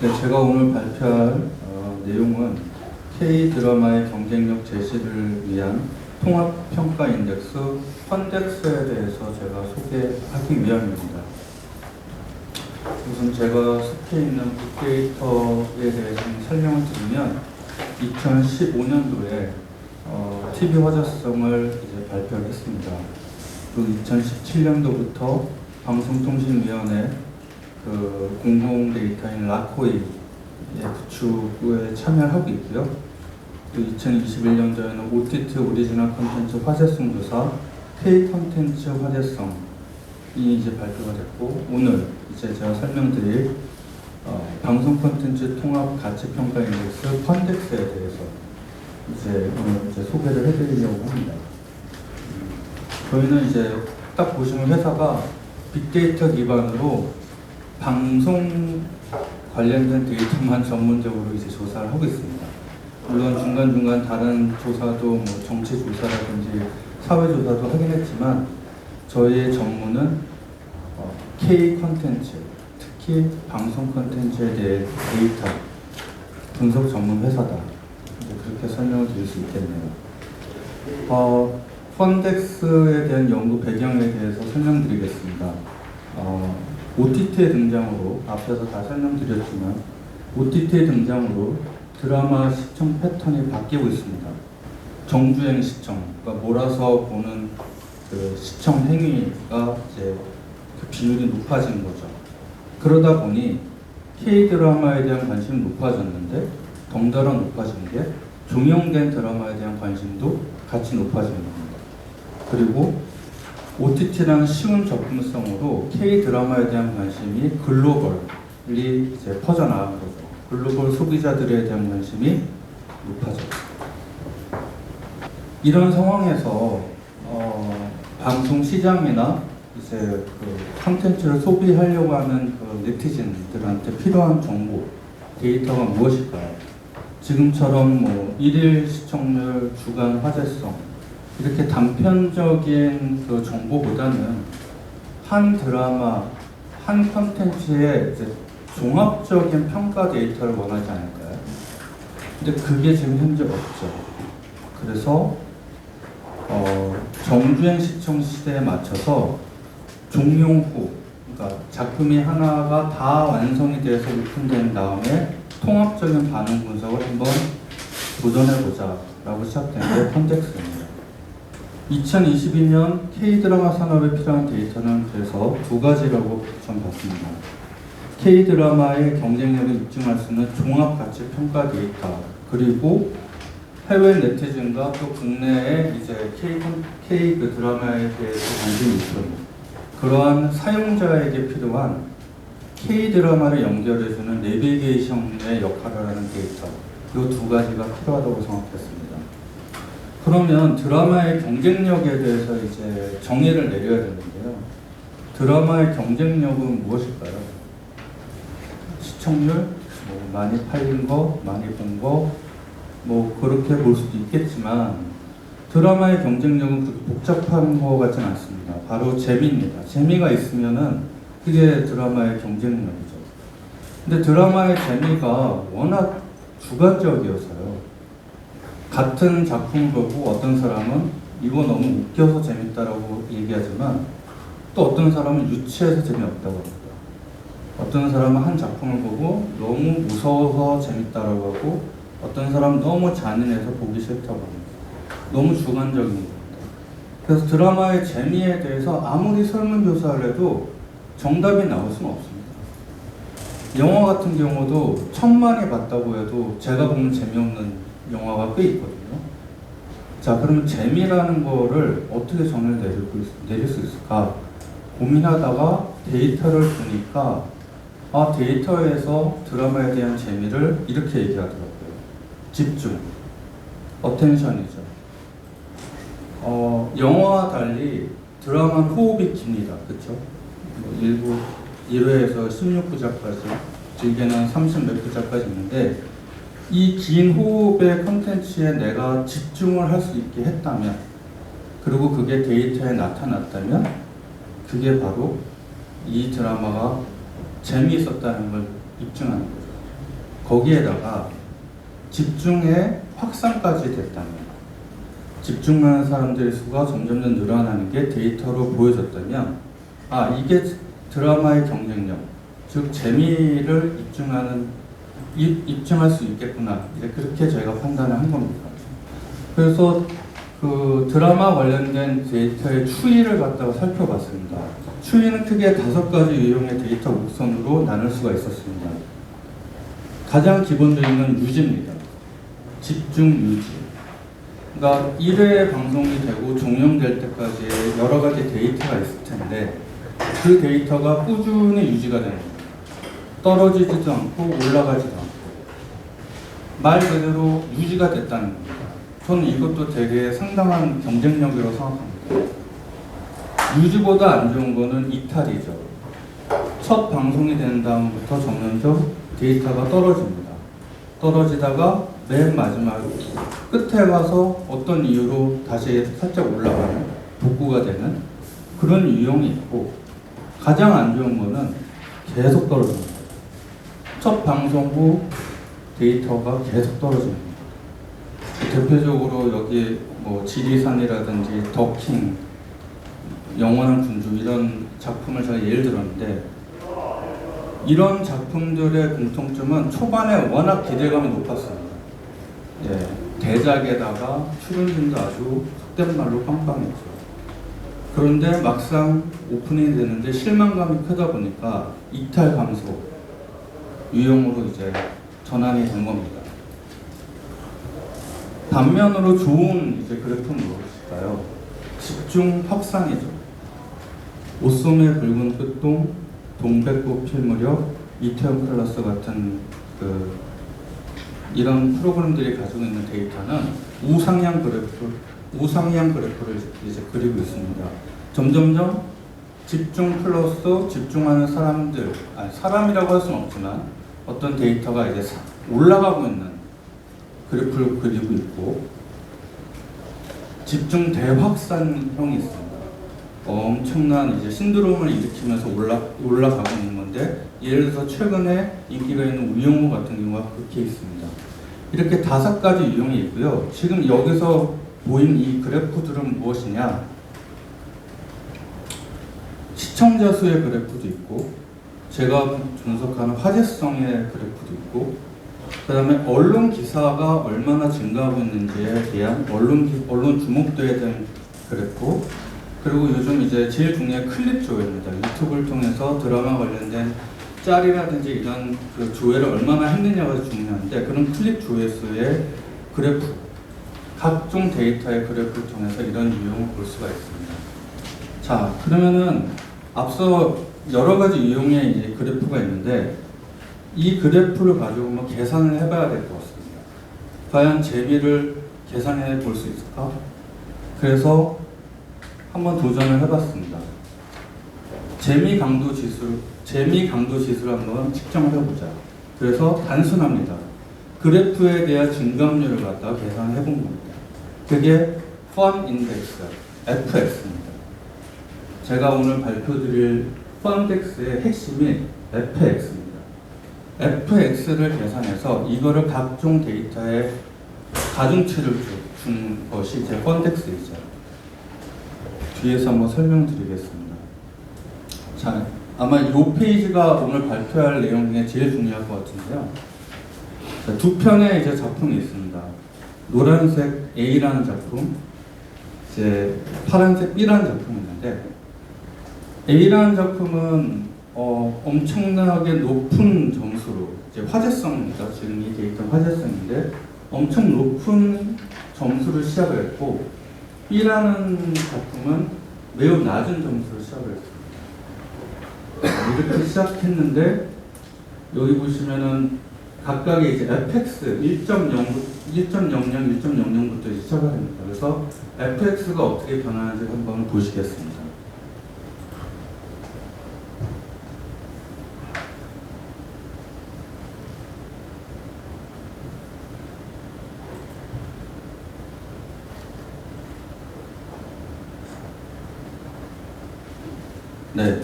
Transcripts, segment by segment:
네, 제가 오늘 발표할 내용은 K-드라마의 경쟁력 제시를 위한 통합평가 인덱스 펀덱스에 대해서 제가 소개하기 위함입니다. 우선 제가 속해 있는 빅데이터에 대해서 설명을 드리면 2015년도에 TV 화제성을 이제 발표를 했습니다. 그 2017년도부터 방송통신위원회 그 공공 데이터인 라코이의 구축에 참여를 하고 있고요. 또 2021년도에는 OTT 오리지널 콘텐츠 화제성 조사, K 콘텐츠 화제성이 이제 발표가 됐고, 오늘 이제 제가 설명드릴 방송 콘텐츠 통합 가치 평가 인덱스 펀덱스에 대해서 이제 오늘 이제 소개를 해드리려고 합니다. 저희는 이제 딱 보시면 회사가 빅데이터 기반으로 방송 관련된 데이터만 전문적으로 이제 조사를 하고 있습니다. 물론 중간중간 다른 조사도 뭐 정치 조사라든지 사회 조사도 하긴 했지만 저희의 전문은 K 콘텐츠, 특히 방송 콘텐츠에 대해 데이터 분석 전문 회사다. 그렇게 설명을 드릴 수 있겠네요. 펀덱스에 대한 연구 배경에 대해서 설명드리겠습니다. OTT의 등장으로, 앞에서 다 설명드렸지만 OTT의 등장으로 드라마 시청 패턴이 바뀌고 있습니다. 정주행 시청, 그러니까 몰아서 보는 그 시청 행위가 이제 그 비율이 높아진 거죠. 그러다 보니 K-드라마에 대한 관심이 높아졌는데 덩달아 높아진 게 종영된 드라마에 대한 관심도 같이 높아지는 겁니다. 그리고 OTT라는 쉬운 접근성으로 K-드라마에 대한 관심이 글로벌리 이제 퍼져나간 거죠. 글로벌 소비자들에 대한 관심이 높아졌어요. 이런 상황에서 방송 시장이나 이제 그 콘텐츠를 소비하려고 하는 그 네티즌들한테 필요한 정보, 데이터가 무엇일까요? 지금처럼 뭐 일일 시청률, 주간 화제성 이렇게 단편적인 그 정보보다는 한 드라마, 한 콘텐츠의 이제 종합적인 평가 데이터를 원하지 않을까요? 근데 그게 지금 현재 없죠. 그래서 정주행 시청 시대에 맞춰서 종용 후, 그러니까 작품이 하나가 다 완성이 돼서 오픈된 다음에 통합적인 반응 분석을 한번 도전해보자 라고 시작된 게 펀덱스입니다. 2022년 K-드라마 산업에 필요한 데이터는 그래서 두 가지라고 전 봤습니다. K-드라마의 경쟁력을 입증할 수 있는 종합가치 평가 데이터, 그리고 해외 네티즌과 또 국내에 이제 K 그 드라마에 대해서 관심이 있는 그러한 사용자에게 필요한 K-드라마를 연결해주는 내비게이션의 역할을 하는 데이터, 이 두 가지가 필요하다고 생각했습니다. 그러면 드라마의 경쟁력에 대해서 이제 정의를 내려야 되는데요. 드라마의 경쟁력은 무엇일까요? 시청률, 뭐 많이 팔린 거, 많이 본 거, 뭐 그렇게 볼 수도 있겠지만 드라마의 경쟁력은 그렇게 복잡한 거 같진 않습니다. 바로 재미입니다. 재미가 있으면은 그게 드라마의 경쟁력이죠. 근데 드라마의 재미가 워낙 주관적이어서요. 같은 작품을 보고 어떤 사람은 이거 너무 웃겨서 재밌다라고 얘기하지만 또 어떤 사람은 유치해서 재미없다고 합니다. 어떤 사람은 한 작품을 보고 너무 무서워서 재밌다라고 하고 어떤 사람은 너무 잔인해서 보기 싫다고 합니다. 너무 주관적인 겁니다. 그래서 드라마의 재미에 대해서 아무리 설문조사를 해도 정답이 나올 수는 없습니다. 영화 같은 경우도 1000만이 봤다고 해도 제가 보면 재미없는 영화가 꽤 있거든요. 자, 그러면 재미라는 거를 어떻게 정의를 내릴 수 있을까 고민하다가 데이터를 보니까 데이터에서 드라마에 대한 재미를 이렇게 얘기하더라고요. 집중, 어텐션이죠. 영화와 달리 드라마는 호흡이 깁니다. 그렇죠? 1회에서 16부작까지, 길게는 30몇 부작까지 있는데 이 긴 호흡의 컨텐츠에 내가 집중을 할 수 있게 했다면, 그리고 그게 데이터에 나타났다면 그게 바로 이 드라마가 재미있었다는 걸 입증하는 거죠. 거기에다가 집중의 확산까지 됐다면, 집중하는 사람들의 수가 점점 늘어나는 게 데이터로 보여졌다면, 아, 이게 드라마의 경쟁력, 즉 재미를 입증할 수 있겠구나, 그렇게 저희가 판단을 한 겁니다. 그래서 그 드라마 관련된 데이터의 추이를 갖다가 살펴봤습니다. 추이는 크게 5가지 유형의 데이터 곡선으로 나눌 수가 있었습니다. 가장 기본적인 건 유지입니다. 집중 유지. 그러니까 1회 방송이 되고 종영될 때까지 여러 가지 데이터가 있을 텐데, 그 데이터가 꾸준히 유지가 되는 거예요. 떨어지지도 않고 올라가지도 않고 말 그대로 유지가 됐다는 겁니다. 저는 이것도 되게 상당한 경쟁력이라고 생각합니다. 유지보다 안 좋은 거는 이탈이죠. 첫 방송이 된 다음부터 점점 데이터가 떨어집니다. 떨어지다가 맨 마지막 끝에 가서 어떤 이유로 다시 살짝 올라가는, 복구가 되는 그런 유형이 있고, 가장 안 좋은 거는 계속 떨어집니다. 첫 방송 후 데이터가 계속 떨어집니다. 대표적으로 여기 뭐 지리산이라든지 더킹, 영원한 군주, 이런 작품을 제가 예를 들었는데, 이런 작품들의 공통점은 초반에 워낙 기대감이 높았습니다. 예, 대작에다가 출연진도 아주 속된 말로 빵빵했죠. 그런데 막상 오프닝이 되는데 실망감이 크다 보니까 이탈 감소 유형으로 이제 전환이 된 겁니다. 반면으로 좋은 이제 그래프는 무엇일까요? 집중 확산이죠. 옷소매 붉은 끝동, 동백꽃 필 무렵, 이태원 클라스 같은 이런 프로그램들이 가지고 있는 데이터는 우상향 그래프를 이제 그리고 있습니다. 점점점 집중 플러스 집중하는 사람들, 사람이라고 할 수는 없지만 어떤 데이터가 이제 올라가고 있는 그래프를 그리고 있고, 집중 대확산형이 있습니다. 엄청난 이제 신드롬을 일으키면서 올라가고 있는 건데, 예를 들어서 최근에 인기가 있는 우영우 같은 경우가 그 케이스입니다. 이렇게 5가지 유형이 있고요. 지금 여기서 보인 이 그래프들은 무엇이냐? 시청자 수의 그래프도 있고, 제가 분석하는 화제성의 그래프도 있고, 그 다음에 언론 기사가 얼마나 증가하고 있는지에 대한 언론 주목도에 대한 그래프, 그리고 요즘 이제 제일 중요한 클릭 조회입니다. 유튜브를 통해서 드라마 관련된 짤이라든지 이런 그 조회를 얼마나 했느냐가 중요한데, 그런 클릭 조회수의 그래프, 각종 데이터의 그래프를 통해서 이런 유형을 볼 수가 있습니다. 자, 그러면은 앞서 여러 가지 유형의 이제 그래프가 있는데, 이 그래프를 가지고 뭐 계산을 해봐야 될 것 같습니다. 과연 재미를 계산해 볼 수 있을까? 그래서 한번 도전을 해봤습니다. 재미 강도 지수를 한번 측정을 해보자. 그래서 단순합니다. 그래프에 대한 증감률을 갖다가 계산해 본 겁니다. 그게 Fun Index, FX입니다. 제가 오늘 발표드릴 Fun Index의 핵심이 FX입니다. FX를 계산해서 이거를 각종 데이터에 가중치를 준 것이 제 Fun Index이죠. 뒤에서 한번 설명드리겠습니다. 자, 아마 이 페이지가 오늘 발표할 내용 중에 제일 중요할 것 같은데요. 자, 2편의 이제 작품이 있습니다. 노란색 A라는 작품, 이제 파란색 B라는 작품이 있는데, A라는 작품은 엄청나게 높은 점수로, 이제 화제성입니다. 지금 이 데이터 화제성인데 엄청 높은 점수를 시작을 했고, B라는 작품은 매우 낮은 점수를 시작을 했습니다. 이렇게 시작했는데, 여기 보시면은 각각의 이제 fx 1.00부터 시작을 합니다. 그래서 fx가 어떻게 변하는지 한번 보시겠습니다. 네,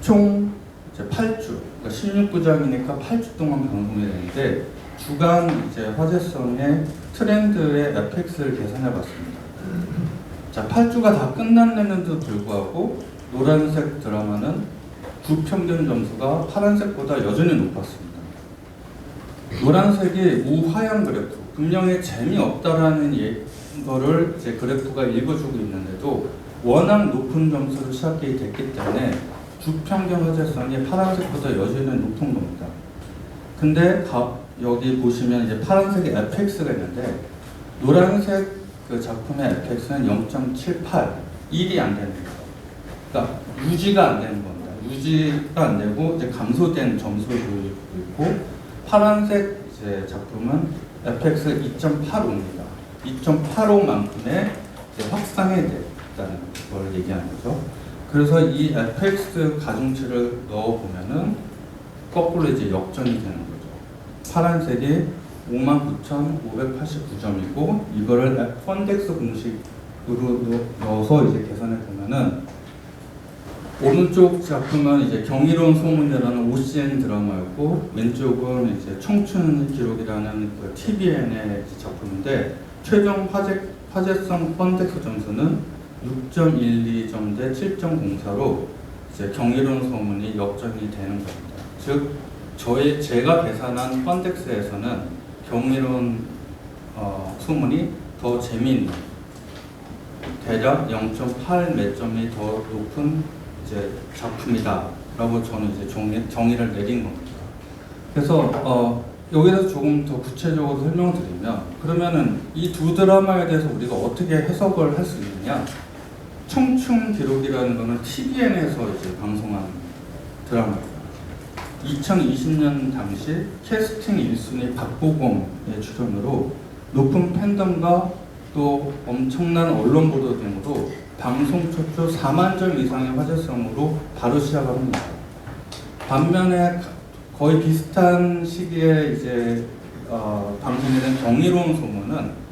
총 8주, 그러니까 16부 6부작이니까 8주 동안 방송이 되는데 주간 이제 화제성의 트렌드의 에펙스를 계산해 봤습니다. 자, 8주가 다 끝났는데도 불구하고 노란색 드라마는 주 평균 점수가 파란색보다 여전히 높았습니다. 노란색이 우하향 그래프, 분명히 재미없다라는 거를 이제 그래프가 읽어주고 있는데도 워낙 높은 점수를 시작이 됐기 때문에 주 평균 화제성이 파란색보다 여전히 높은 겁니다. 근데 여기 보시면 이제 파란색의 에펙스가 있는데 노란색 그 작품의 에펙스는 0.78, 1이 안 되는 거예요. 그러니까 유지가 안 되는 겁니다. 유지가 안 되고 이제 감소된 점수를 보이고 있고, 파란색 이제 작품은 에펙스 2.85입니다. 2.85만큼의 확산이 됐다는 걸 얘기하는 거죠. 그래서 이 에펙스 가중치를 넣어 보면은 거꾸로 이제 역전이 되는 거죠. 파란색이 59,589점이고 이거를 펀덱스 공식으로 넣어서 이제 계산해 보면은 오른쪽 작품은 이제 경이로운 소문이라는 OCN 드라마였고 왼쪽은 이제 청춘 기록이라는 그 TVN의 작품인데 최종 화제성 펀덱스 점수는 6.12점 대 7.04로 이제 경이로운 소문이 역전이 되는 겁니다. 즉 제가 계산한 펀덱스에서는 경이로운 소문이 더 재미있는, 대략 0.8 몇 점이 더 높은 이제 작품이다라고 저는 이제 정의를 내린 겁니다. 그래서 여기서 조금 더 구체적으로 설명드리면, 그러면은 이 두 드라마에 대해서 우리가 어떻게 해석을 할 수 있느냐? 청춘 기록이라는 거는 TVN에서 이제 방송한 드라마입니다. 2020년 당시 캐스팅 1순위 박보검의 출연으로 높은 팬덤과 또 엄청난 언론 보도 등으로 방송 첫 주 4만 점 이상의 화제성으로 바로 시작을 합니다. 반면에 거의 비슷한 시기에 이제 방송이 된 경이로운 소문은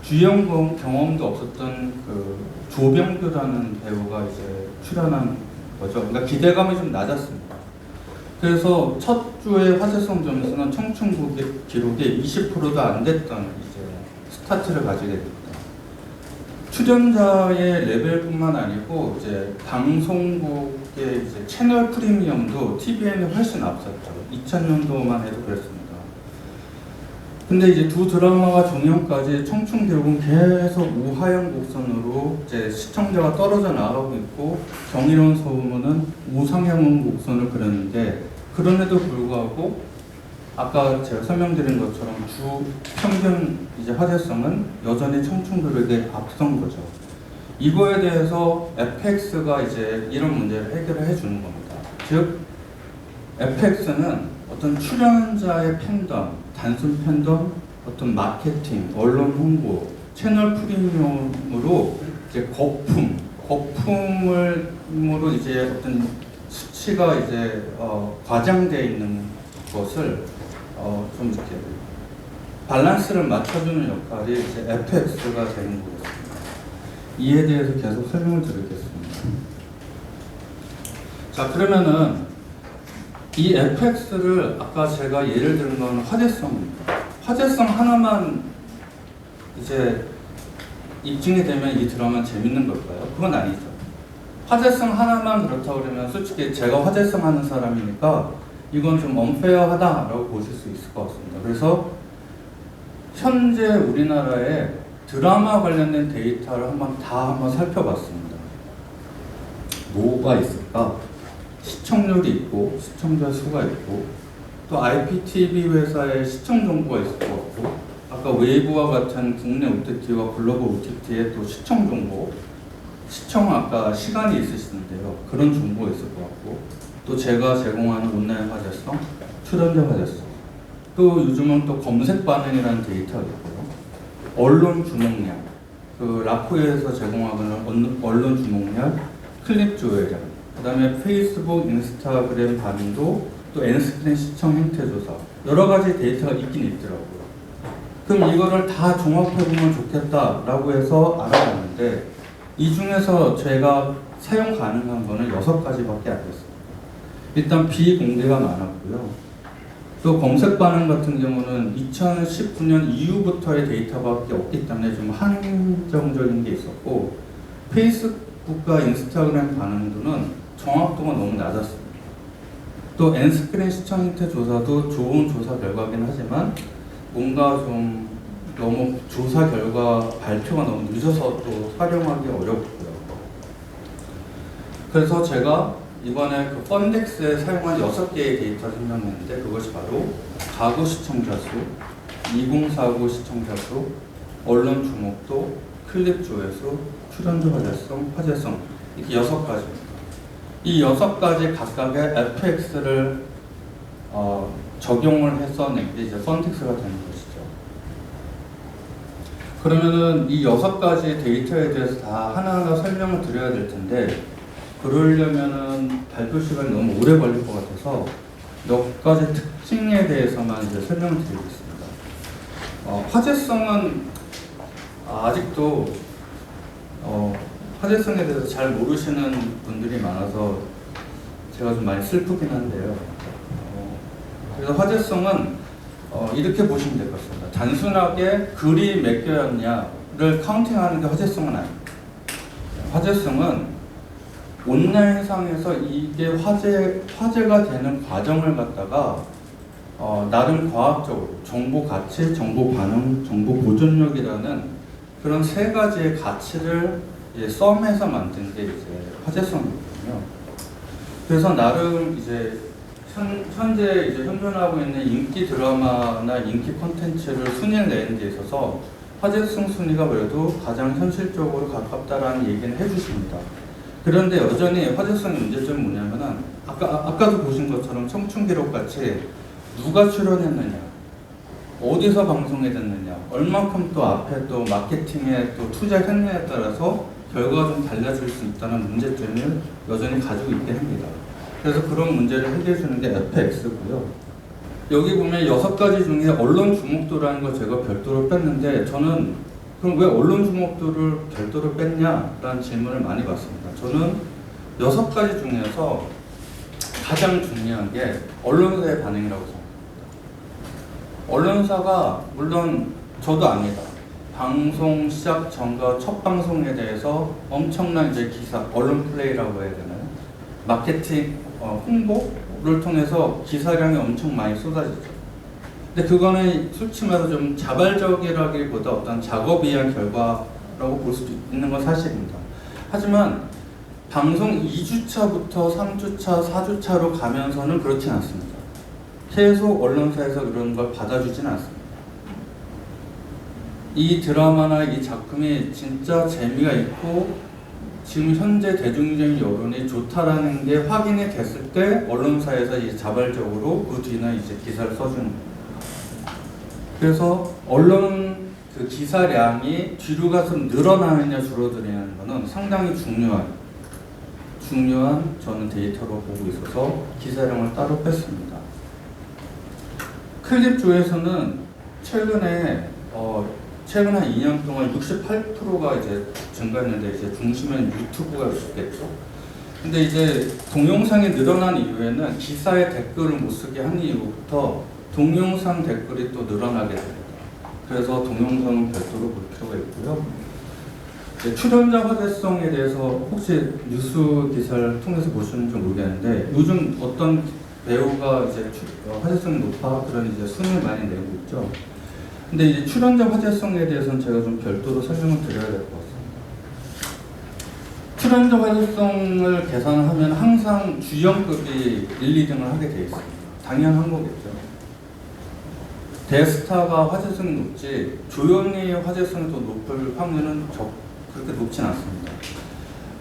주연 경험도 없었던 그 조병규라는 배우가 이제 출연한 거죠. 그러니까 기대감이 좀 낮았습니다. 그래서 첫 주의 화제성 점수는 청춘 기록이 20%도 안 됐던 이제 스타트를 가지게 됩니다. 출연자의 레벨뿐만 아니고 이제 방송국의 이제 채널 프리미엄도 TVN이 훨씬 앞섰죠. 2000년도만 해도 그랬습니다. 근데 이제 두 드라마가 종영까지 청춘 기록은 계속 우하향 곡선으로 이제 시청자가 떨어져 나가고 있고, 경이로운 소문은 우상향 곡선을 그렸는데, 그럼에도 불구하고 아까 제가 설명드린 것처럼 주 평균 이제 화제성은 여전히 청춘 기록에 앞선 거죠. 이거에 대해서 FX가 이제 이런 문제를 해결을 해주는 겁니다. 즉, FX는 어떤 출연자의 팬덤, 단순 팬덤, 어떤 마케팅, 언론 홍보, 채널 프리미엄으로 이제 거품으로 이제 어떤 수치가 이제 과장되어 있는 것을 좀 이렇게 밸런스를 맞춰주는 역할이 이제 FX가 되는 거였습니다. 이에 대해서 계속 설명을 드리겠습니다. 자, 그러면은 이 FX를 아까 제가 예를 들은 건 화제성입니다. 화제성 하나만 이제 입증이 되면 이 드라마는 재밌는 걸까요? 그건 아니죠. 화제성 하나만 그렇다고 그러면 솔직히 제가 화제성 하는 사람이니까 이건 좀 언페어하다라고 보실 수 있을 것 같습니다. 그래서 현재 우리나라에 드라마 관련된 데이터를 한번 살펴봤습니다. 뭐가 있을까? 시청률이 있고, 시청자 수가 있고, 또 IPTV 회사의 시청 정보가 있을 것 같고, 아까 웨이브와 같은 국내 OTT와 글로벌 OTT의 또 시청 정보, 시청 아까 시간이 있으시는데요. 그런 정보가 있을 것 같고, 또 제가 제공하는 온라인 화제성, 출연자 화제성, 또 요즘은 또 검색 반응이라는 데이터가 있고요. 언론 주목량, 그 라포에서 제공하는 언론 주목량, 클릭 조회량, 그 다음에 페이스북, 인스타그램 반응도, 또 N스크린 시청 행태 조사, 여러 가지 데이터가 있긴 있더라고요. 그럼 이거를 다 종합해보면 좋겠다라고 해서 알아봤는데, 이 중에서 제가 사용 가능한 거는 6가지밖에 안 됐습니다. 일단 비공개가 많았고요. 또 검색 반응 같은 경우는 2019년 이후부터의 데이터밖에 없기 때문에 좀 한정적인 게 있었고, 페이스북과 인스타그램 반응도는 정확도가 너무 낮았습니다. 또 N스크린 시청 형태 조사도 좋은 조사 결과긴 하지만 뭔가 좀 너무 조사 결과 발표가 너무 늦어서 또 활용하기 어렵고요. 그래서 제가 이번에 그 펀덱스에 사용한 6개의 데이터를 설명했는데, 그것이 바로 가구 시청자 수, 2049 시청자 수, 언론 주목도, 클립 조회수, 출연자 화제성 이렇게 6가지입니다. 이 6가지 각각의 FX를 적용을 해서 낸 게 이제 펀덱스가 되는 것이죠. 그러면은 이 6가지 데이터에 대해서 다 하나하나 설명을 드려야 될 텐데, 그러려면은 발표 시간이 너무 오래 걸릴 것 같아서 몇 가지 특징에 대해서만 이제 설명을 드리겠습니다. 화제성은 아직도 화제성에 대해서 잘 모르시는 분들이 많아서 제가 좀 많이 슬프긴 한데요. 그래서 화제성은 이렇게 보시면 될 것 같습니다. 단순하게 글이 몇 개였냐를 카운팅하는 게 화제성은 아닙니다. 화제성은 온라인상에서 이게 화제가 되는 과정을 갖다가 나름 과학적으로 정보 가치, 정보 반응, 정보 보존력이라는 그런 3가지의 가치를 썸해서 만든 게 이제 화제성이거든요. 그래서 나름 이제 현재 이제 현존하고 있는 인기 드라마나 인기 콘텐츠를 순위를 내는 데 있어서 화제성 순위가 그래도 가장 현실적으로 가깝다라는 얘기는 해주십니다. 그런데 여전히 화제성의 문제점은 뭐냐면은 아까도 보신 것처럼 청춘기록 같이 누가 출연했느냐, 어디서 방송해졌느냐, 얼만큼 또 앞에 또 마케팅에 또 투자했느냐에 따라서 결과가 좀 달라질 수 있다는 문제점을 여전히 가지고 있긴 합니다. 그래서 그런 문제를 해결해 주는 게 FX고요. 여기 보면 6가지 중에 언론 주목도라는 거 제가 별도로 뺐는데, 저는 그럼 왜 언론 주목도를 별도로 뺐냐라는 질문을 많이 받습니다. 저는 6가지 중에서 가장 중요한 게 언론사의 반응이라고 생각합니다. 언론사가, 물론 저도 압니다. 방송 시작 전과 첫 방송에 대해서 엄청난 이제 기사, 언론 플레이라고 해야 되나요? 마케팅, 홍보를 통해서 기사량이 엄청 많이 쏟아지죠. 근데 그거는 솔직히 말해서 좀 자발적이라기보다 어떤 작업에 의한 결과라고 볼 수도 있는 건 사실입니다. 하지만 방송 2주차부터 3주차, 4주차로 가면서는 그렇진 않습니다. 계속 언론사에서 그런 걸 받아주진 않습니다. 이 드라마나 이 작품이 진짜 재미가 있고 지금 현재 대중적인 여론이 좋다라는 게 확인이 됐을 때 언론사에서 이제 자발적으로 그 뒤는 이제 기사를 써주는 겁니다. 그래서 언론 그 기사량이 뒤로 가서 늘어나느냐 줄어드느냐는 것은 상당히 중요한 저는 데이터로 보고 있어서 기사량을 따로 뺐습니다. 클립 조회수는 최근에 한 2년 동안 68%가 이제 증가했는데, 이제 중심은 유튜브가 있겠죠. 근데 이제 동영상이 늘어난 이후에는 기사에 댓글을 못 쓰게 한 이후부터 동영상 댓글이 또 늘어나게 됩니다. 그래서 동영상은 별도로 볼 필요가 있고요. 출연자 화제성에 대해서 혹시 뉴스 기사를 통해서 보시는지 모르겠는데, 요즘 어떤 배우가 이제 화제성이 높아 그런 이제 순위를 많이 내고 있죠. 근데 이제 출연자 화제성에 대해서는 제가 좀 별도로 설명을 드려야 될 것 같습니다. 출연자 화제성을 계산하면 항상 주연급이 1, 2등을 하게 돼 있습니다. 당연한 거겠죠. 대스타가 화제성이 높지 조연의 화제성이 더 높을 확률은 그렇게 높진 않습니다.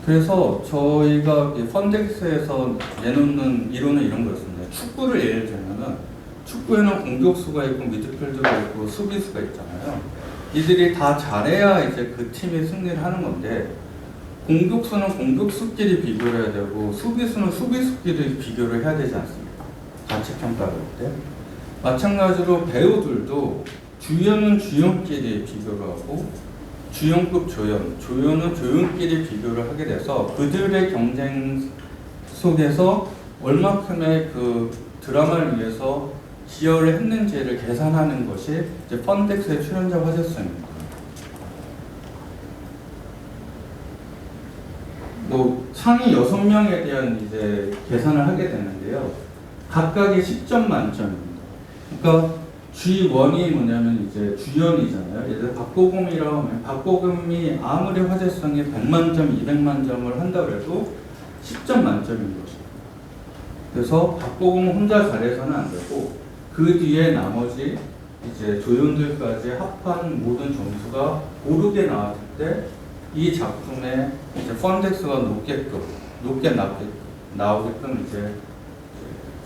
그래서 저희가 펀덱스에서 내놓는 이론은 이런 거였습니다. 축구를 예를 들면은 축구에는 공격수가 있고 미드필더가 있고 수비수가 있잖아요. 이들이 다 잘해야 이제 그 팀이 승리를 하는 건데, 공격수는 공격수끼리 비교를 해야 되고 수비수는 수비수끼리 비교를 해야 되지 않습니까? 가치 평가를 할 때. 마찬가지로 배우들도 주연은 주연끼리 비교를 하고 주연급 조연은 조연끼리 비교를 하게 돼서 그들의 경쟁 속에서 얼마큼의 그 드라마를 위해서 기여를 했는지를 계산하는 것이 이제 펀덱스의 출연자 화제성입니다. 뭐 상위 6명에 대한 이제 계산을 하게 되는데요. 각각의 10점 만점입니다. 그러니까 G1이 뭐냐면 이제 주연이잖아요. 예를 들어 박보검이라고 하면 박보검이 아무리 화제성이 100만 점, 200만 점을 한다고 해도 10점 만점인 것이죠. 그래서 박보검 혼자 잘해서는 안 되고 그 뒤에 나머지 이제 조연들까지 합한 모든 점수가 고르게 나왔을 때 이 작품의 이제 펀덱스가 높게 나오게끔 이제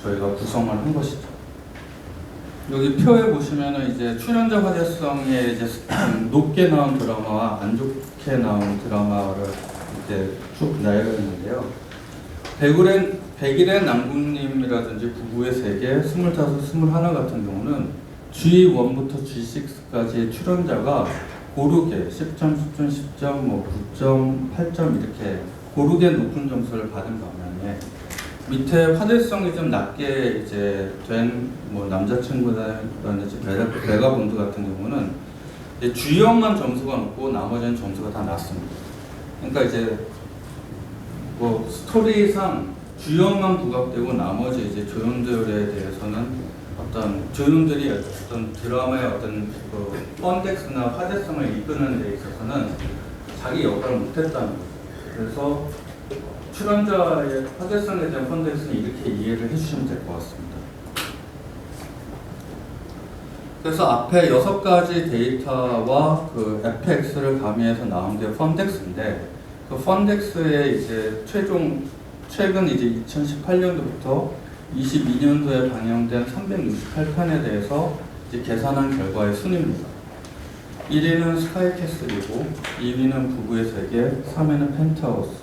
저희가 구성을 한 것이죠. 여기 표에 보시면은 이제 출연자 화제성에 이제 높게 나온 드라마와 안 좋게 나온 드라마를 이렇게 쭉 나열해 있는데요. 백일의 남궁님이라든지 부부의 세계, 25, 21 같은 경우는 G1부터 G6까지 출연자가 고르게 10점, 10점, 10점, 뭐 9점, 8점 이렇게 고르게 높은 점수를 받은 반면에 밑에 화제성이 좀 낮게 이제 된 뭐 남자친구라든지 베가본드 같은 경우는 이제 주연만 점수가 높고 나머지는 점수가 다 낮습니다. 그러니까 이제 뭐 스토리상 주연만 부각되고 나머지 이제 조연들에 대해서는 어떤 조연들이 어떤 드라마의 어떤 그 펀덱스나 화제성을 이끄는 데 있어서는 자기 역할을 못했다는 거죠. 그래서 출연자의 화제성에 대한 펀덱스는 이렇게 이해를 해주시면 될 것 같습니다. 그래서 앞에 6가지 데이터와 그 FX를 가미해서 나온 게 펀덱스인데 그 펀덱스의 이제 최근 이제 2018년도부터 22년도에 방영된 368편에 대해서 이제 계산한 결과의 순입니다. 1위는 스카이캐슬이고 2위는 부부의 세계, 3위는 펜트하우스,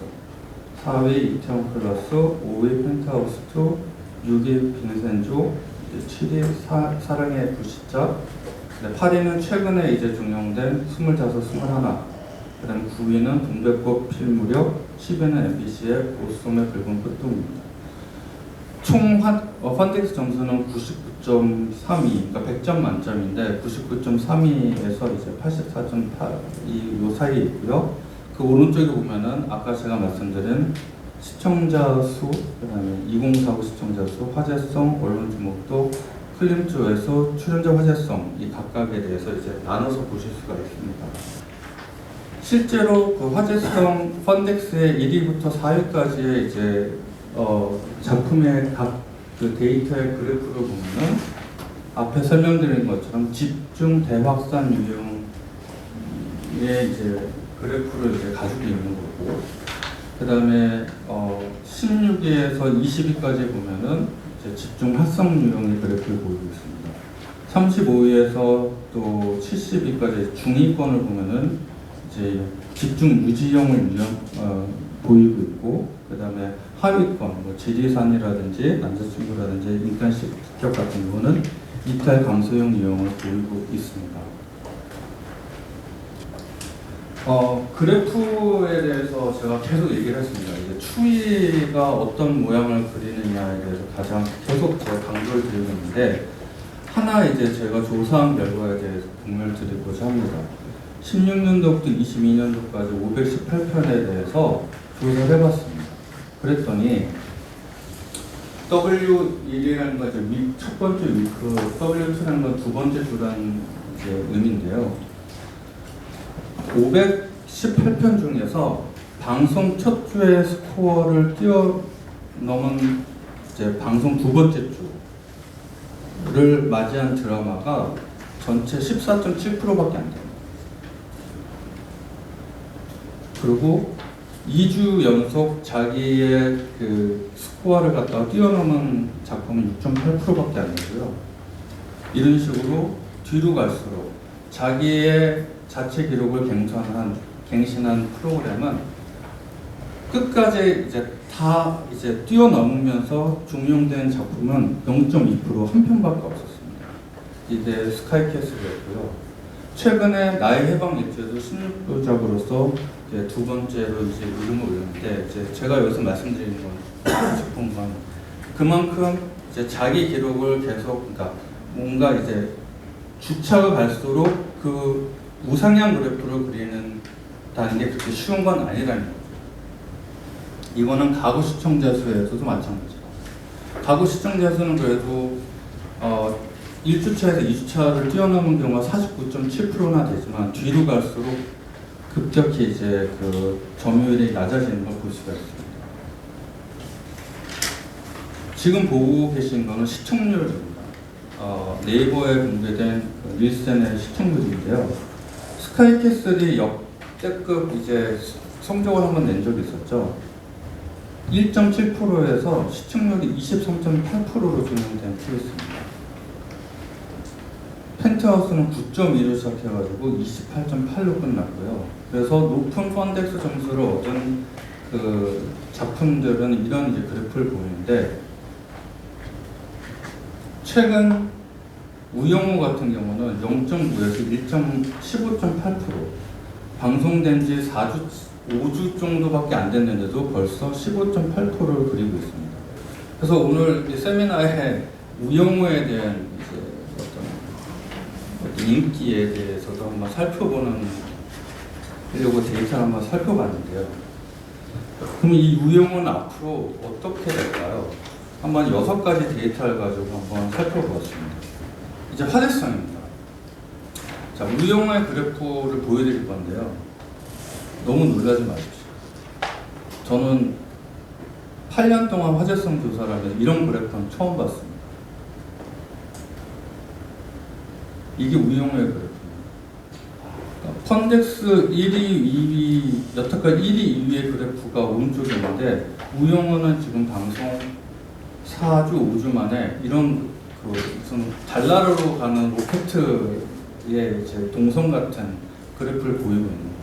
4위 이태원 클라스, 5위 펜트하우스 2, 6위 빈센조, 7위 사랑의 불시착, 8위는 최근에 이제 종영된 25, 21, 그다음 9위는 동백꽃 필무렵, 10위는 MBC의 보솜의 붉은 끝동입니다. 총 펀덱스 점수는 99.32, 그러니까 100점 만점인데 99.32에서 이제 84.8이 요 사이에 있고요. 그 오른쪽에 보면은 아까 제가 말씀드린 시청자 수, 그다음에 2049 시청자 수, 화제성, 언론 주목도, 클림조에서 출연자 화제성 이 각각에 대해서 이제 나눠서 보실 수가 있습니다. 실제로 그 화제성 펀덱스의 1위부터 4위까지의 이제 작품의 각 그 데이터의 그래프를 보면은 앞에 설명드린 것처럼 집중 대확산 유형의 이제 그래프를 이제 가지고 있는 거고, 그 다음에 16위에서 20위까지 보면은 이제 집중 활성 유형의 그래프를 보이고 있습니다. 35위에서 또 70위까지 중위권을 보면은 이제 집중 유지형을 보이고 있고, 그 다음에 하위권, 뭐 지리산이라든지 남자친구라든지 인간식 습격 같은 경우는 이탈 감소형 유형을 보이고 있습니다. 그래프에 대해서 제가 계속 얘기를 했습니다. 이제 추위가 어떤 모양을 그리느냐에 대해서 가장 계속 제가 강조를 드리고 있는데, 하나 이제 제가 조사한 결과에 대해서 공유를 드리고자 합니다. 16년도부터 22년도까지 518편에 대해서 조사를 해봤습니다. 그랬더니 W1이라는 건 이제 첫 번째 위크, W2라는 건 두 번째 주라는 이제 의미인데요. 518편 중에서 방송 첫 주의 스코어를 뛰어넘은 이제 방송 두 번째 주를 맞이한 드라마가 전체 14.7%밖에 안 됩니다. 그리고 2주 연속 자기의 그 스코어를 갖다가 뛰어넘은 작품은 6.8%밖에 안 되고요. 이런 식으로 뒤로 갈수록 자기의 자체 기록을 갱신한 프로그램은 끝까지 이제 다 이제 뛰어넘으면서 종영된 작품은 0.2% 한 편밖에 없었습니다. 이게 스카이캐슬이었고요. 최근에 나의 해방 일주에도 16부작으로서 두 번째로 이제 이름을 올렸는데, 이제 제가 여기서 말씀드리는 건 싶은 건 그만큼 이제 자기 기록을 계속, 그러니까 뭔가 이제 주차가 갈수록 그 우상향 그래프를 그리는 다는 게 그렇게 쉬운 건 아니라는 거죠. 이거는 가구 시청자 수에서도 마찬가지고, 가구 시청자 수는 그래도 1주차에서 2주차를 뛰어넘은 경우가 49.7%나 되지만 뒤로 갈수록 급격히 이제 그 점유율이 낮아지는 걸 볼 수가 있습니다. 지금 보고 계신 거는 시청률입니다. 네이버에 공개된 닐센의 시청률인데요. 스카이캐슬이 역대급 이제 성적을 한번 낸 적이 있었죠. 1.7%에서 시청률이 23.8%로 진행된 케이스입니다. 펜트하우스는 9.2로 시작해가지고 28.8로 끝났고요. 그래서 높은 펀덱스 점수를 얻은 그 작품들은 이런 이제 그래프를 보이는데, 최근 우영우 같은 경우는 0.9에서 15.8%, 방송된 지 5주 정도밖에 안 됐는데도 벌써 15.8%를 그리고 있습니다. 그래서 오늘 이 세미나에 우영우에 대한 이제 어떤 인기에 대해서도 한번 살펴보려고 데이터를 한번 살펴봤는데요. 그럼 이 우영우는 앞으로 어떻게 될까요? 한번 6가지 데이터를 가지고 한번 살펴보았습니다. 이제 화제성입니다. 자, 우영우의 그래프를 보여드릴 건데요. 너무 놀라지 마십시오. 저는 8년 동안 화제성 조사를 하면서 이런 그래프는 처음 봤습니다. 이게 우영우의 그래프입니다. 펀덱스 1위, 2위, 여태까지 1위, 2위의 그래프가 오른쪽에 있는데, 우영우는 지금 방송 4주, 5주 만에 이런 그 무슨 달나라로 가는 로켓의 이제 동성 같은 그래프를 보이고 있는 거예요.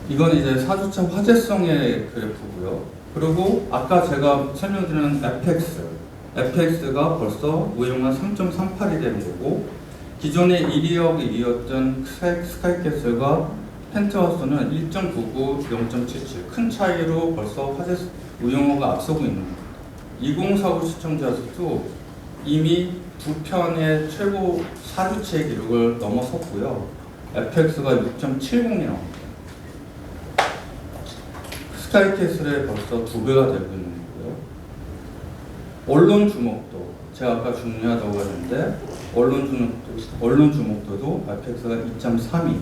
이건 이제 4주차 화제성의 그래프고요. 그리고 아까 제가 설명드린 FX가 벌써 우영우가 3.38이 되는 거고, 기존의 1위하고 2위였던 스카이캐슬과 펜트하우스는 1.99, 0.77 큰 차이로 벌써 우영우가 앞서고 있는 겁니다. 2049 시청자 수도 이미 두 편의 최고 4주째 기록을 넘어섰고요. FX가 6.70이 나옵니다. 스카이캐슬에 벌써 2배가 되고 있는 거고요. 언론 주목도, 제가 아까 중요하다고 했는데, 언론 주목도도 FX가 2.32.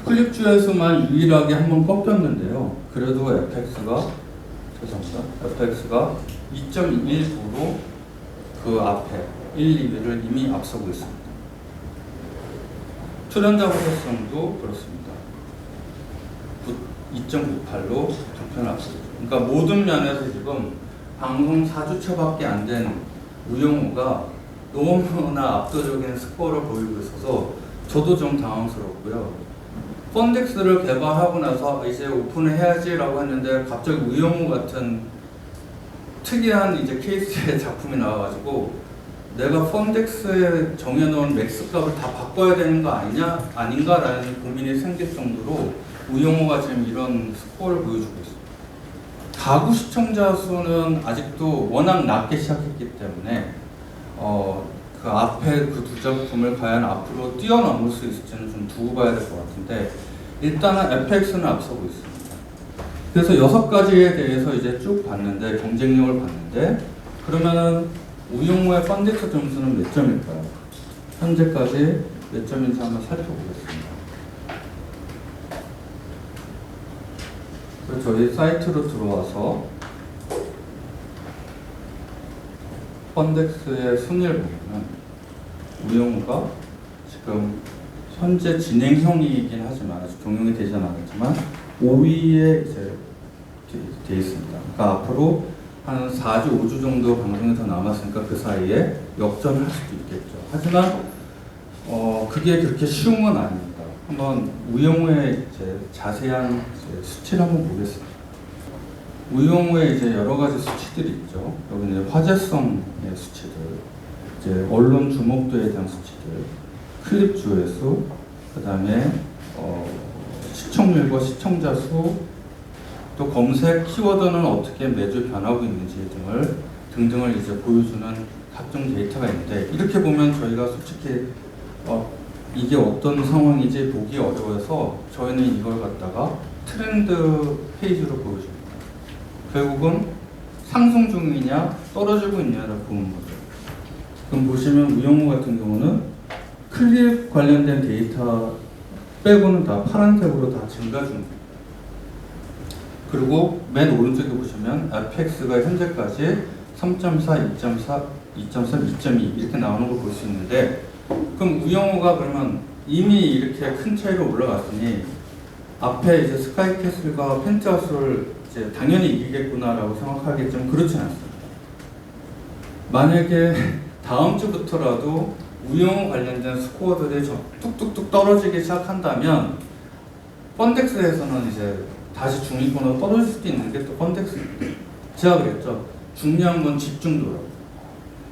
클립 조회수만 유일하게 한번 꺾였는데요. 그래도 FX가 2.19로 그 앞에 1, 2위를 이미 앞서고 있습니다. 출연자 호재성도 그렇습니다. 2.98로 두 편 앞서고 있습니다. 그러니까 모든 면에서 지금 방송 4주차밖에 안 된 우영우가 너무나 압도적인 스코어를 보이고 있어서 저도 좀 당황스럽고요. 펀덱스를 개발하고 나서 이제 오픈을 해야지라고 했는데 갑자기 우영우 같은 특이한 이제 케이스의 작품이 나와가지고 내가 펀덱스에 정해놓은 맥스 값을 다 바꿔야 되는 거 아닌가라는 고민이 생길 정도로 우영우가 지금 이런 스코어를 보여주고 있습니다. 가구 시청자 수는 아직도 워낙 낮게 시작했기 때문에 그 앞에 그 두 작품을 과연 앞으로 뛰어넘을 수 있을지는 좀 두고 봐야 될 것 같은데, 일단은 FX는 앞서고 있습니다. 그래서 6가지에 대해서 이제 쭉 봤는데, 경쟁력을 봤는데, 그러면은 우영우의 펀덱스 점수는 몇 점일까요? 현재까지 몇 점인지 한번 살펴보겠습니다. 저희 사이트로 들어와서 펀덱스의 순위를 보면 우영우가 지금 현재 진행형이긴 하지만 아직 종용이 되지 않았지만 5위에 이제 되어 있습니다. 그러니까 앞으로 한 4주, 5주 정도 방송이 더 남았으니까 그 사이에 역전할 수도 있겠죠. 하지만 그게 그렇게 쉬운 건 아닙니다. 한번 우영우의 이제 자세한 수치를 한번 보겠습니다. 우영우의 이제 여러 가지 수치들이 있죠. 여기 이제 화제성의 수치들, 이제 언론 주목도에 대한 수치들, 클립 조회수, 그다음에 시청률과 시청자 수, 또 검색 키워드는 어떻게 매주 변하고 있는지 등을 등등을 이제 보여주는 각종 데이터가 있는데, 이렇게 보면 저희가 솔직히 이게 어떤 상황인지 보기 어려워서 저희는 이걸 갖다가 트렌드 페이지로 보여줍니다. 결국은 상승 중이냐 떨어지고 있냐를 보는 거죠. 그럼 보시면 우영우 같은 경우는 클릭 관련된 데이터 빼고는 다 파란색으로 다 증가 중입니다. 그리고 맨 오른쪽에 보시면 FX가 현재까지 3.4, 2.4, 2.3, 2.2 이렇게 나오는 걸 볼 수 있는데, 그럼 우영우가 그러면 이미 이렇게 큰 차이로 올라갔으니 앞에 이제 스카이캐슬과 펜트하우스를 이제 당연히 이기겠구나라고 생각하겠지만 그렇진 않습니다. 만약에 다음 주부터라도 우영우 관련된 스코어들이 뚝뚝뚝 떨어지기 시작한다면 펀덱스에서는 이제 다시 중위권으로 떨어질 수도 있는 게 또 펀덱스입니다. 제가 그랬죠. 중요한 건 집중도라고.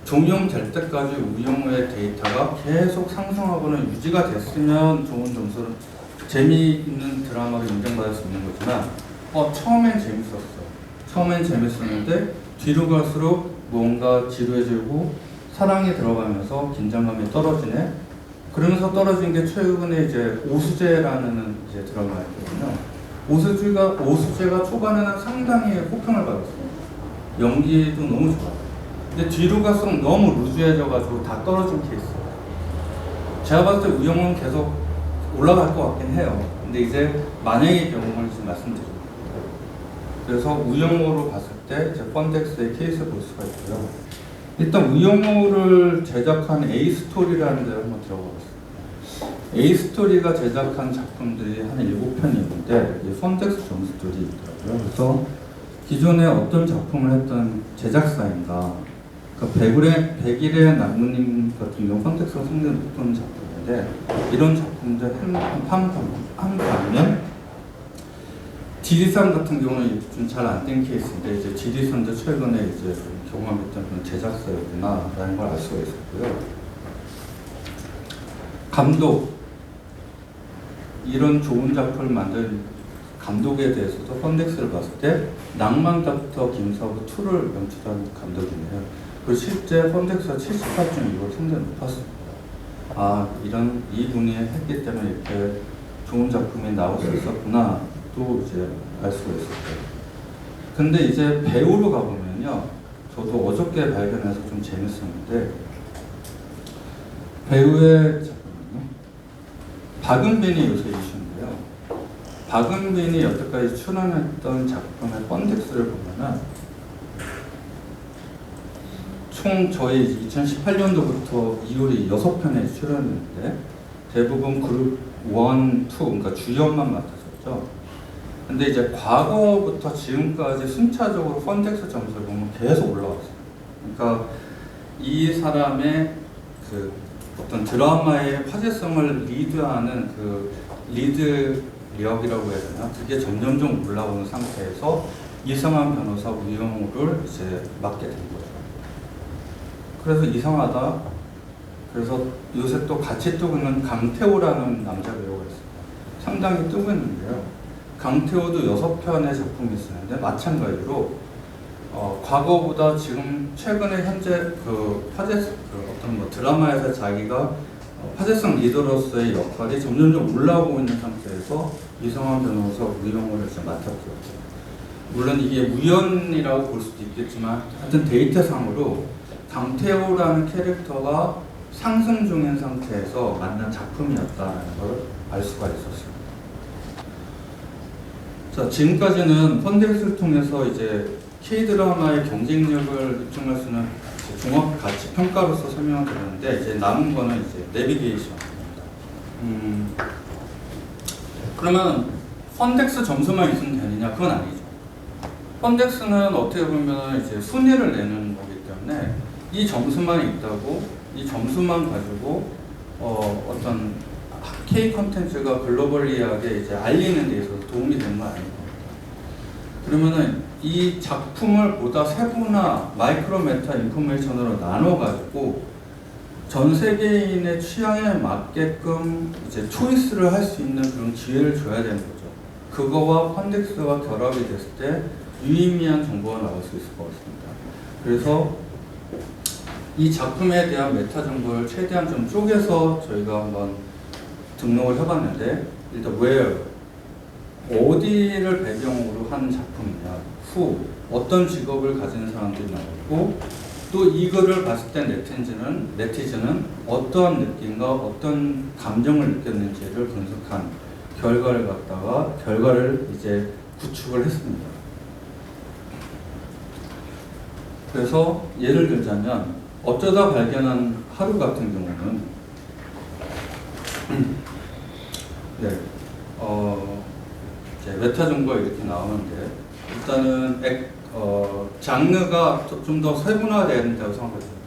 종용될 때까지 우영우의 데이터가 계속 상승하거나 유지가 됐으면 좋은 점수를, 재미있는 드라마를 인정받을 수 있는 거지만 처음엔 재밌었어. 처음엔 재밌었는데 뒤로 갈수록 뭔가 지루해지고 사랑에 들어가면서 긴장감이 떨어지네. 그러면서 떨어진 게 최근에 이제 오수재라는 이제 드라마였거든요. 오수재가 초반에는 상당히 호평을 받았어요. 연기도 너무 좋아요. 근데 뒤로 갈수록 너무 루즈해져가지고 다 떨어진 케이스예요. 제가 봤을 때 우영우는 계속 올라갈 것 같긴 해요. 근데 이제 만약의 경우를 지금 말씀드립니다. 그래서 우영우로 봤을 때 이제 펀덱스의 케이스를 볼 수가 있고요. 일단 우영우를 제작한 A스토리라는 데를 한번 들어가봤습니다. A스토리가 제작한 작품들이 한 7편이 있는데 펀덱스 점수들이 있더라고요. 그래서 기존에 어떤 작품을 했던 제작사인가, 그러니까 백일의 나무님 같은 경우 펀덱스가 상당히 높은 작품인데, 이런 작품들 한 반면 지리산 같은 경우는 좀 잘 안 된 케이스인데, 이제 지리산도 최근에 이제 경험했던 그런 제작사였구나라는 걸 알 수가 있었고요. 감독, 이런 좋은 작품을 만든 감독에 대해서도 펀덱스를 봤을 때 낭만 닥터 김사부 2를 연출한 감독이네요. 그리고 실제 펀덱스가 78.2로 상당히 높았습니다. 이분이 했기 때문에 이렇게 좋은 작품이 나올 수 있었구나 또 이제 알 수가 있었어요. 근데 이제 배우로 가보면요, 저도 어저께 발견해서 좀 재밌었는데, 배우의 박은빈이 요새 이슈인데요. 박은빈이 여태까지 출연했던 작품의 펀덱스를 보면은 총 저희 2018년도부터 이후에 6편에 출연했는데 대부분 그룹 1, 2, 그러니까 주연만 맡았었죠. 근데 이제 과거부터 지금까지 순차적으로 펀덱스 점수를 보면 계속 올라왔어요. 그러니까 이 사람의 그 어떤 드라마의 화제성을 리드하는 그 리드력이라고 해야 되나? 그게 점점점 올라오는 상태에서 이상한 변호사 우영우를 이제 맡게 된 거죠. 그래서 이상하다. 그래서 요새 또 같이 뜨고 있는 강태호라는 남자 배우가 있어요. 상당히 뜨고 있는데요. 강태호도 6편의 작품이 있었는데 마찬가지로 과거보다 지금 최근에 현재 그 어떤 뭐 드라마에서 자기가 화제성 리더로서의 역할이 점점점 올라오고 있는 상태에서 이상한 변호사 우영우를 이제 맡았죠. 물론 이게 우연이라고 볼 수도 있겠지만 하여튼 데이터상으로 강태호라는 캐릭터가 상승 중인 상태에서 만난 작품이었다는 걸 알 수가 있었습니다. 자, 지금까지는 펀덱스를 통해서 이제 K-드라마의 경쟁력을 입증할 수 있는 종합 가치 평가로서 설명을 드렸는데, 이제 남은 거는 이제 내비게이션입니다. 그러면 펀덱스 점수만 있으면 되느냐? 그건 아니죠. 펀덱스는 어떻게 보면 이제 순위를 내는 거기 때문에 이 점수만 있다고 이 점수만 가지고 어떤 K 컨텐츠가 글로벌리하게 이제 알리는 데 있어서 도움이 되는 건 아닙니다. 그러면은 이 작품을 보다 세부나 마이크로 메타 인포메이션으로 나눠가지고 전 세계인의 취향에 맞게끔 이제 초이스를 할 수 있는 그런 기회를 줘야 되는 거죠. 그거와 펀덱스가 결합이 됐을 때 유의미한 정보가 나올 수 있을 것 같습니다. 그래서 이 작품에 대한 메타 정보를 최대한 좀 쪼개서 저희가 한번 등록을 해봤는데, 일단 where, 어디를 배경으로 한 작품이냐, who, 어떤 직업을 가진 사람들이 나왔고, 또 이거를 봤을 때 네티즌은 어떠한 느낌과 어떤 감정을 느꼈는지를 분석한 결과를 이제 구축을 했습니다. 그래서 예를 들자면 어쩌다 발견한 하루 같은 경우는 네, 이제 메타 정보가 이렇게 나오는데, 일단은 장르가 좀 더 세분화되어야 된다고 생각해요.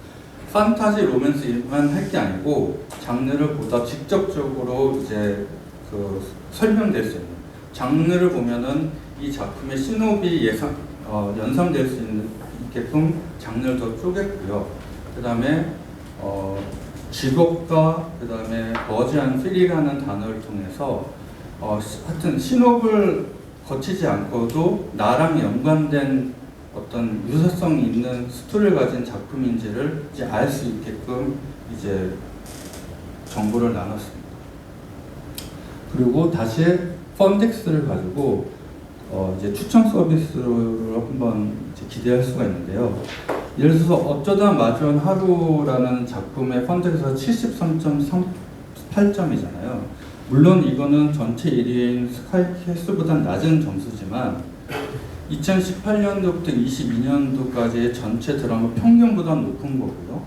판타지, 로맨스만 할 게 아니고 장르를 보다 직접적으로 이제 설명될 수 있는 장르를 보면은 이 작품의 신호비 연상될 수 있게끔 장르를 더 쪼갰고요. 그 다음에 직업과 그 다음에 머지한 필이라는 단어를 통해서 하여튼 신호를 거치지 않고도 나랑 연관된 어떤 유사성이 있는 스토리를 가진 작품인지를 이제 알 수 있게끔 이제 정보를 나눴습니다. 그리고 다시 펀덱스를 가지고 이제 추천 서비스를 한번 이제 기대할 수가 있는데요. 예를 들어서 어쩌다 마주한 하루라는 작품의 펀덱스가 73.38점이잖아요. 물론 이거는 전체 1위인 스카이캐슬보다 낮은 점수지만 2018년도부터 22년도까지의 전체 드라마 평균보다 높은 거고요.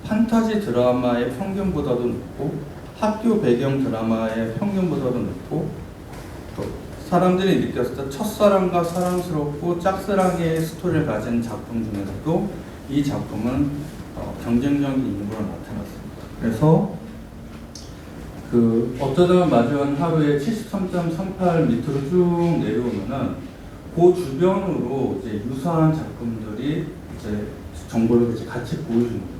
판타지 드라마의 평균보다도 높고, 학교 배경 드라마의 평균보다도 높고, 또 사람들이 느꼈을 때 첫사랑과 사랑스럽고 짝사랑의 스토리를 가진 작품 중에서도 이 작품은 경쟁력이 있는 걸로 나타났습니다. 그래서 어쩌다 마주한 하루에 73.38 밑으로 쭉 내려오면은 그 주변으로 이제 유사한 작품들이 이제 정보를 이제 같이 보여주는 거예요.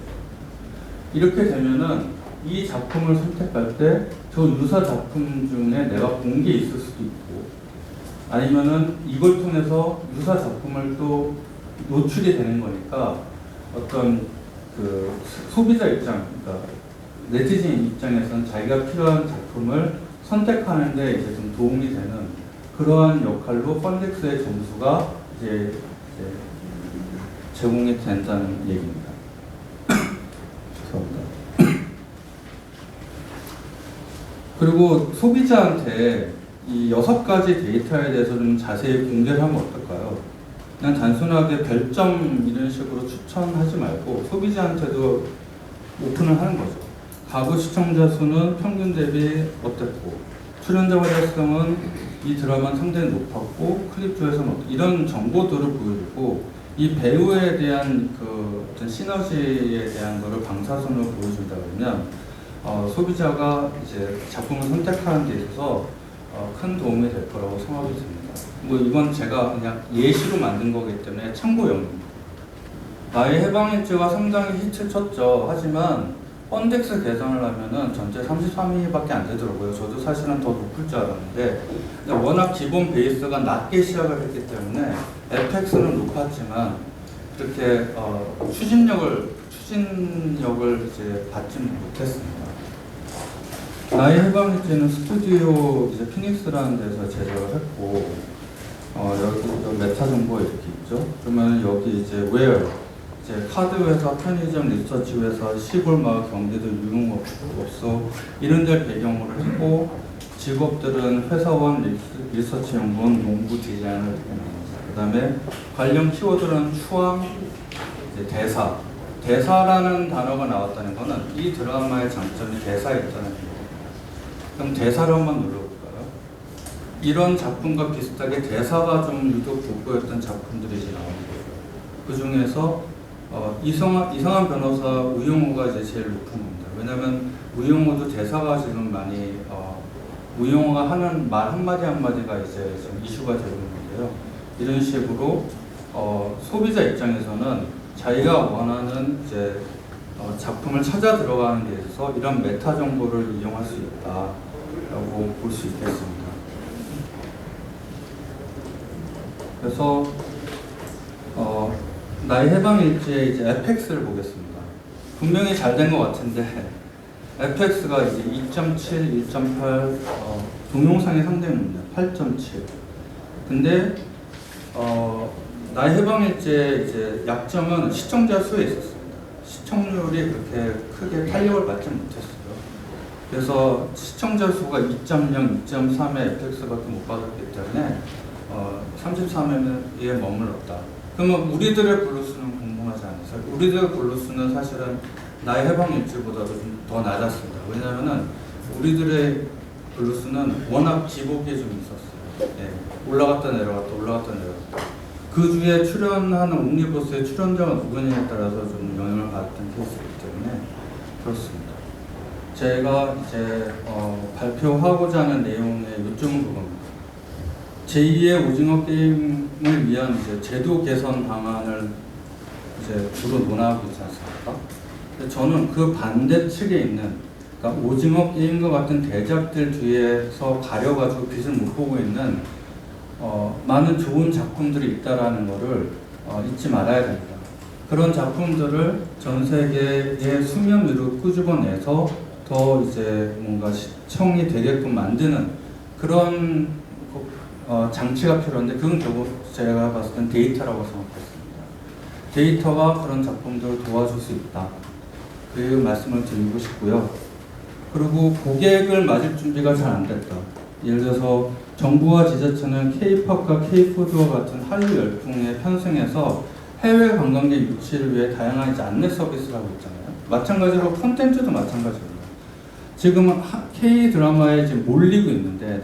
이렇게 되면은 이 작품을 선택할 때 저 유사 작품 중에 내가 본 게 있을 수도 있고, 아니면은 이걸 통해서 유사 작품을 또 노출이 되는 거니까 어떤 소비자 입장, 그러니까 네티즌 입장에서는 자기가 필요한 작품을 선택하는데 이제 좀 도움이 되는 그러한 역할로 펀덱스의 점수가 이제 제공이 된다는 얘기입니다. 죄송합니다. 그리고 소비자한테 이 6가지 데이터에 대해서 좀 자세히 공개를 하면 어떨까요? 그냥 단순하게 별점 이런 식으로 추천하지 말고 소비자한테도 오픈을 하는 거죠. 가구 시청자 수는 평균 대비 어땠고, 출연자 활약성은 이 드라마는 상당히 높았고, 클립 조회수는 이런 정보들을 보여주고, 이 배우에 대한 어떤 시너지에 대한 거를 방사선으로 보여준다 그러면 소비자가 이제 작품을 선택하는 데 있어서 큰 도움이 될 거라고 생각이 듭니다. 뭐 이건 제가 그냥 예시로 만든 거기 때문에 참고용입니다. 나의 해방일지가 상당히 히트를 쳤죠. 하지만 펀덱스 계산을 하면은 전체 33위밖에 안 되더라고요. 저도 사실은 더 높을 줄 알았는데, 워낙 기본 베이스가 낮게 시작을 했기 때문에 FX는 높았지만 그렇게 추진력을 이제 받지 못했습니다. 나의 해방일지는 스튜디오 이제 피닉스라는 데서 제작을 했고, 여기 메타 정보가 이렇게 있죠. 그러면 여기 이제 where, 이제 카드 회사, 편의점, 리서치 회사, 시골 마을, 경기도 유흥업소 이런 데를 배경으로 했고, 직업들은 회사원, 리서치 연구원, 농부, 디자이너 이렇게 나옵니다. 그 다음에 관련 키워드는 추앙, 이제 대사라는 단어가 나왔다는 것은 이 드라마의 장점이 대사에 있다는 거예요. 그럼 대사를 한번 눌러볼까요? 이런 작품과 비슷하게 대사가 좀 유독 돋보였던 작품들이 이제 나오는 거예요. 그 중에서 이상한 변호사 우영우가 이제 제일 높은 겁니다. 왜냐하면 우영우도 대사가 지금 많이 우영우가 하는 말 한마디 한마디가 이제 좀 이슈가 되고 있는데요. 이런 식으로 소비자 입장에서는 자기가 원하는 이제 작품을 찾아 들어가는 데 있어서 이런 메타 정보를 이용할 수 있다라고 볼 수 있겠습니다. 그래서 나의 해방일지의 이제 에펙스를 보겠습니다. 분명히 잘 된 것 같은데 에펙스가 이제 2.7, 1.8 동영상의 상대입니다. 8.7. 근데 나의 해방일지의 이제 약점은 시청자 수에 있었습니다. 시청률이 그렇게 크게 탄력을 받지 못했어요. 그래서 시청자 수가 2.0, 2.3의 에펙스밖에 못 받았기 때문에 33회에 머물렀다. 그러면 우리들의 블루스는 궁금하지 않으세요? 우리들의 블루스는 사실은 나의 해방일지보다도 좀 더 낮았습니다. 왜냐하면 우리들의 블루스는 워낙 기복이 좀 있었어요. 예, 올라갔다 내려갔다 올라갔다 내려갔다. 그 주에 출연하는 옴니버스의 출연자가 누구냐에 따라서 좀 영향을 받았던 케이스이기 때문에 그렇습니다. 제가 이제 발표하고자 하는 내용의 요점은 그겁니다. 제2의 오징어 게임을 위한 이제 제도 개선 방안을 이제 주로 논하고 있지 않습니까? 근데 저는 그 반대측에 있는, 그러니까 오징어 게임과 같은 대작들 뒤에서 가려가지고 빛을 못 보고 있는 많은 좋은 작품들이 있다라는 것을 잊지 말아야 됩니다. 그런 작품들을 전 세계의 수면 위로 끄집어내서 더 이제 뭔가 시청이 되게끔 만드는 그런 장치가 필요한데 그건 결국 제가 봤을 땐 데이터라고 생각했습니다. 데이터가 그런 작품들을 도와줄 수 있다. 그 말씀을 드리고 싶고요. 그리고 고객을 맞을 준비가 잘 안 됐다. 예를 들어서 정부와 지자체는 K-팝과 K-푸드와 같은 한류 열풍에 편승해서 해외 관광객 유치를 위해 다양한 이제 안내 서비스를 하고 있잖아요. 마찬가지로 콘텐츠도 마찬가지입니다. 지금 K 드라마에 지금 몰리고 있는데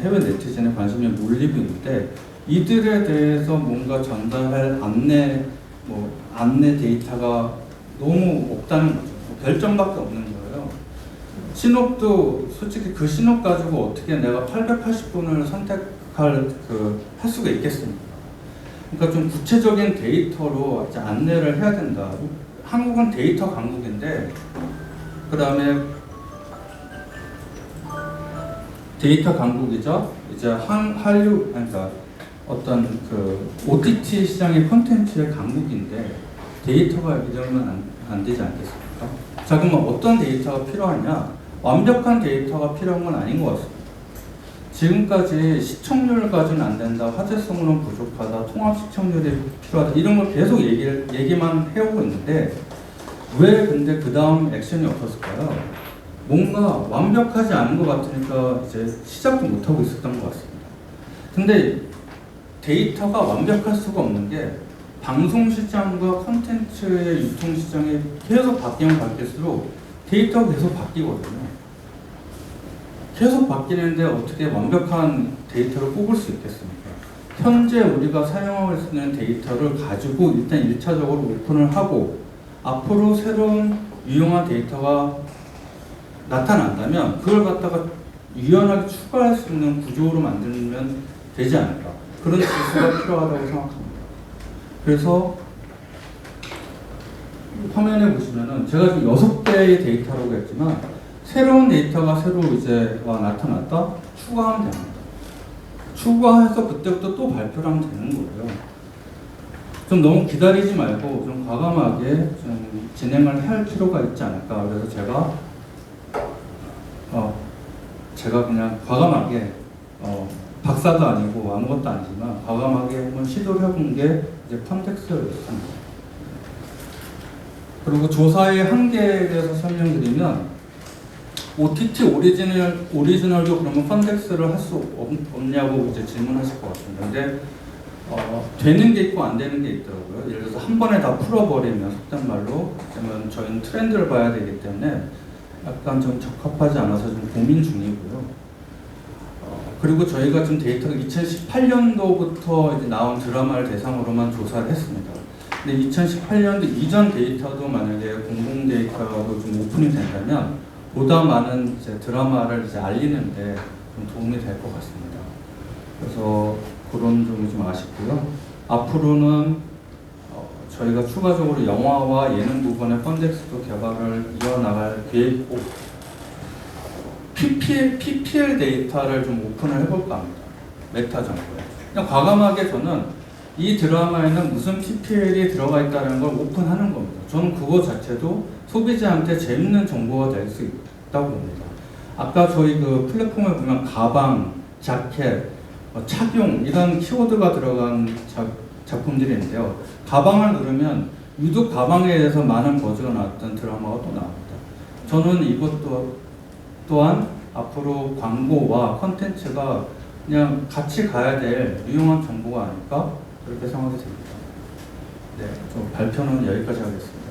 해외 네티즌의 관심이 몰리고 있는데 이들에 대해서 뭔가 전달할 안내 데이터가 너무 없다는 거죠. 별점밖에 없는 거예요. 신업도 솔직히 그 신업 가지고 어떻게 내가 880분을 선택할 할 수가 있겠습니까? 그러니까 좀 구체적인 데이터로 이제 안내를 해야 된다. 한국은 데이터 강국인데 그 다음에 데이터 강국이죠. 이제 한류 그러니까 어떤 그 OTT 시장의 콘텐츠의 강국인데 데이터가 이러면 안 되지 않겠습니까? 자, 그러면 어떤 데이터가 필요하냐? 완벽한 데이터가 필요한 건 아닌 것 같습니다. 지금까지 시청률 가지고는 안 된다, 화제성으로는 부족하다, 통합 시청률이 필요하다 이런 걸 계속 얘기만 해오고 있는데 왜 근데 그 다음 액션이 없었을까요? 뭔가 완벽하지 않은 것 같으니까 이제 시작도 못하고 있었던 것 같습니다. 근데 데이터가 완벽할 수가 없는 게 방송 시장과 콘텐츠의 유통 시장이 계속 바뀌면 바뀔수록 데이터가 계속 바뀌거든요. 계속 바뀌는데 어떻게 완벽한 데이터를 뽑을 수 있겠습니까? 현재 우리가 사용하고 있는 데이터를 가지고 일단 1차적으로 오픈을 하고 앞으로 새로운 유용한 데이터가 나타난다면 그걸 갖다가 유연하게 추가할 수 있는 구조로 만들면 되지 않을까. 그런 지수가 필요하다고 생각합니다. 그래서 화면에 보시면은 제가 지금 6개의 데이터라고 했지만 새로운 데이터가 새로 이제 나타났다? 추가하면 됩니다. 추가해서 그때부터 또 발표를 하면 되는 거예요. 좀 너무 기다리지 말고 좀 과감하게 좀 진행을 할 필요가 있지 않을까. 그래서 제가 그냥 과감하게 박사도 아니고 아무것도 아니지만 과감하게 한번 시도를 해본 게 이제 펀텍스였습니다. 그리고 조사의 한계에 대해서 설명드리면 OTT 오리지널도 그러면 펀텍스를 할 수 없냐고 이제 질문하실 것 같습니다. 근데 되는 게 있고 안 되는 게 있더라고요. 예를 들어서 한 번에 다 풀어버리면 속된 말로 그러면 저희는 트렌드를 봐야 되기 때문에 약간 좀 적합하지 않아서 좀 고민 중이고요. 그리고 저희가 좀 데이터가 2018년도부터 이제 나온 드라마를 대상으로만 조사를 했습니다. 근데 2018년도 이전 데이터도 만약에 공공 데이터로 좀 오픈이 된다면 보다 많은 이제 드라마를 이제 알리는데 좀 도움이 될 것 같습니다. 그래서 그런 점이 좀 아쉽고요. 앞으로는 저희가 추가적으로 영화와 예능 부분의 펀텍스도 개발을 이어나갈 계획이고 PPL 데이터를 좀 오픈을 해볼까 합니다. 메타 정보에. 그냥 과감하게 저는 이 드라마에는 무슨 PPL이 들어가 있다는 걸 오픈하는 겁니다. 저는 그거 자체도 소비자한테 재밌는 정보가 될 수 있다고 봅니다. 아까 저희 그 플랫폼에 보면 가방, 자켓, 착용 이런 키워드가 들어간 작품들이 있는데요. 가방을 누르면 유독 가방에 대해서 많은 버즈가 나왔던 드라마가 또 나옵니다. 저는 이것도 또한 앞으로 광고와 컨텐츠가 그냥 같이 가야 될 유용한 정보가 아닐까 그렇게 생각이 듭니다. 네, 좀 발표는 여기까지 하겠습니다.